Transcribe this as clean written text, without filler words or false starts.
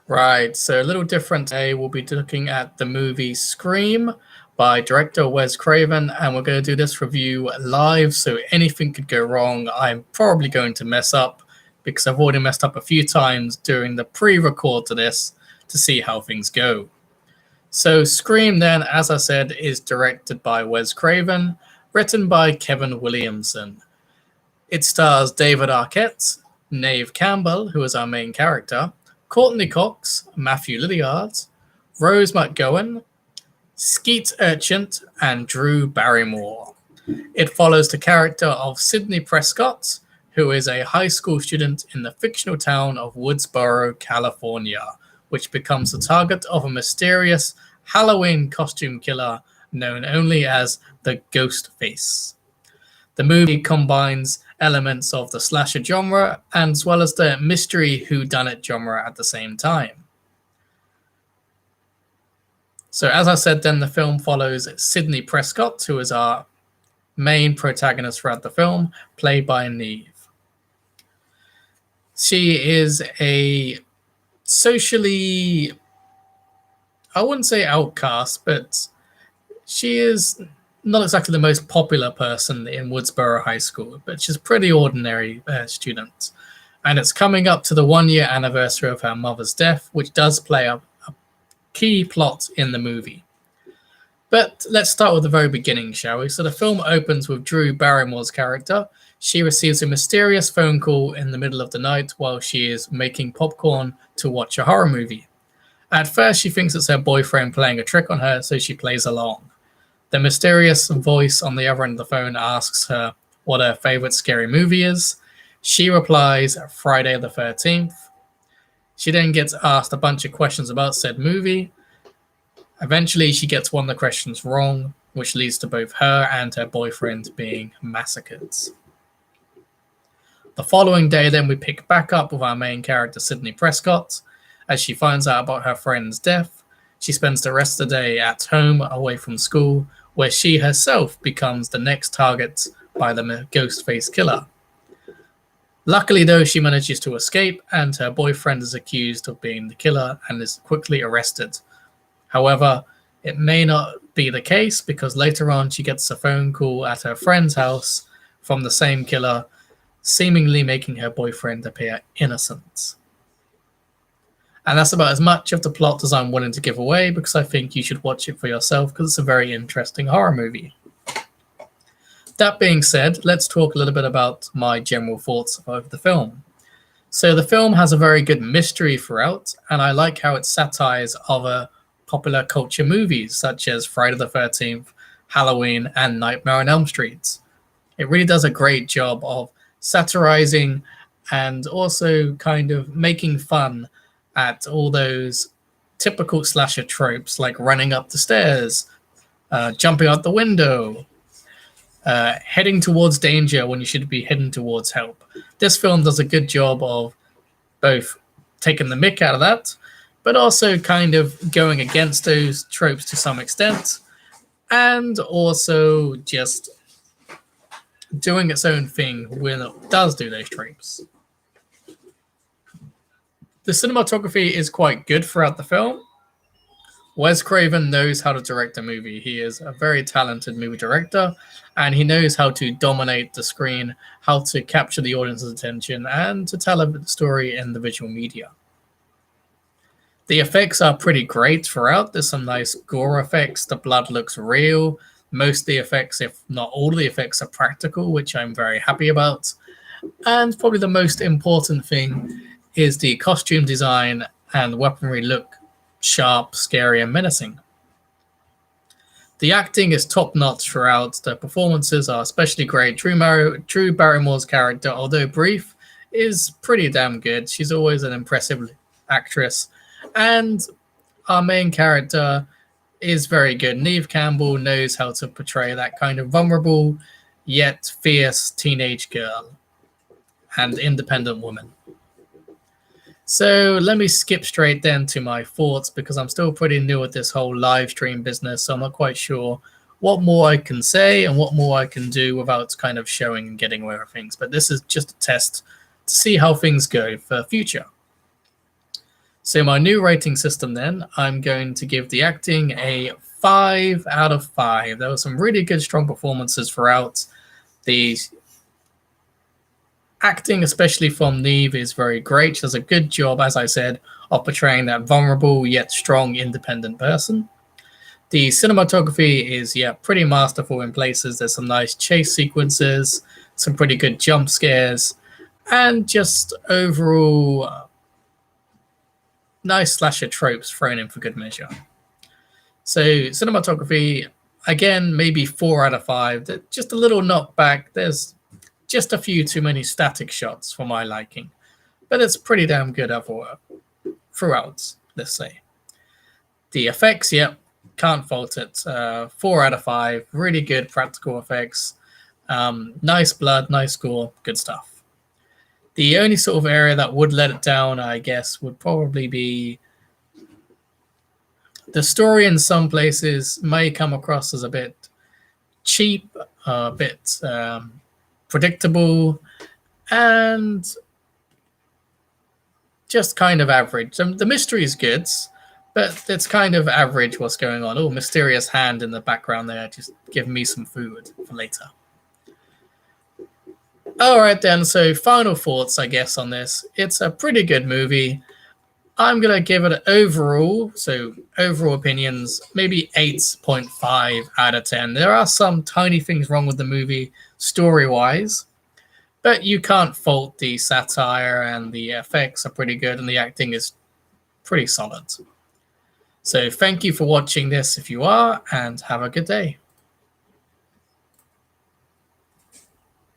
Right, so a little different today. We'll be looking at the movie Scream by director Wes Craven, and we're going to do this review live, so anything could go wrong. I'm probably going to mess up because I've already messed up a few times during the pre-record to this to see how things go. So Scream then, as I said, is directed by Wes Craven, written by Kevin Williamson. It stars David Arquette, Neve Campbell, who is our main character, Courtney Cox, Matthew Lillard, Rose McGowan, Skeet Urchint, and Drew Barrymore. It follows the character of Sidney Prescott, who is a high school student in the fictional town of Woodsboro, California, which becomes the target of a mysterious Halloween costume killer known only as the Ghostface. The movie combines elements of the slasher genre as well as the mystery whodunit genre at the same time. So as I said then, the film follows Sidney Prescott, who is our main protagonist throughout the film, played by Neve. She is a socially, I wouldn't say outcast, but she is not exactly the most popular person in Woodsboro High School, but she's a pretty ordinary student. And it's coming up to the 1-year anniversary of her mother's death, which does play a key plot in the movie. But let's start with the very beginning, shall we? So the film opens with Drew Barrymore's character. She receives a mysterious phone call in the middle of the night while she is making popcorn to watch a horror movie. At first, she thinks it's her boyfriend playing a trick on her, so she plays along. The mysterious voice on the other end of the phone asks her what her favorite scary movie is. She replies, Friday the 13th. She then gets asked a bunch of questions about said movie. Eventually, she gets one of the questions wrong, which leads to both her and her boyfriend being massacred. The following day, then, we pick back up with our main character, Sidney Prescott. As she finds out about her friend's death, she spends the rest of the day at home, away from school, where she herself becomes the next target by the Ghostface killer. Luckily, though, she manages to escape, and her boyfriend is accused of being the killer and is quickly arrested. However, it may not be the case because later on she gets a phone call at her friend's house from the same killer, seemingly making her boyfriend appear innocent. And that's about as much of the plot as I'm willing to give away because I think you should watch it for yourself because it's a very interesting horror movie. That being said, let's talk a little bit about my general thoughts of the film. So the film has a very good mystery throughout, and I like how it satires other popular culture movies such as Friday the 13th, Halloween, and Nightmare on Elm Street. It really does a great job of satirizing and also kind of making fun at all those typical slasher tropes like running up the stairs, jumping out the window, heading towards danger when you should be heading towards help. This film does a good job of both taking the mick out of that, but also kind of going against those tropes to some extent, and also just doing its own thing when it does do those tropes. The cinematography is quite good throughout the film. Wes Craven knows how to direct a movie. He is a very talented movie director, and he knows how to dominate the screen, how to capture the audience's attention, and to tell a story in the visual media. The effects are pretty great throughout. There's some nice gore effects. The blood looks real. Most of the effects, if not all of the effects, are practical, which I'm very happy about. And probably the most important thing is the costume design and weaponry look sharp, scary, and menacing. The acting is top-notch throughout. The performances are especially great. Drew Barrymore's character, although brief, is pretty damn good. She's always an impressive actress. And our main character is very good. Neve Campbell knows how to portray that kind of vulnerable yet fierce teenage girl and independent woman. So let me skip straight then to my thoughts because I'm still pretty new at this whole live stream business, so I'm not quite sure what more I can say and what more I can do without kind of showing and getting away with things. But this is just a test to see how things go for future. So my new rating system then, I'm going to give the acting a 5 out of 5. There were some really good, strong performances throughout. The acting, especially from Neve, is very great. She does a good job, as I said, of portraying that vulnerable yet strong, independent person. The cinematography is, pretty masterful in places. There's some nice chase sequences, some pretty good jump scares, and just overall nice slasher tropes thrown in for good measure. So cinematography, again, maybe 4 out of 5. Just a little knockback. There's just a few too many static shots for my liking, but it's pretty damn good throughout, let's say. The effects, can't fault it. 4 out of 5. Really good practical effects. Nice blood, nice gore, good stuff. The only sort of area that would let it down, I guess, would probably be the story in some places may come across as a bit cheap, a bit predictable, and just kind of average. The mystery is good, but it's kind of average what's going on. Oh, mysterious hand in the background there, just giving me some food for later. All right then, so final thoughts, I guess, on this. It's a pretty good movie. I'm going to give it an overall, so overall opinions, maybe 8.5 out of 10. There are some tiny things wrong with the movie story-wise, but you can't fault the satire, and the effects are pretty good, and the acting is pretty solid. So thank you for watching this if you are, and have a good day.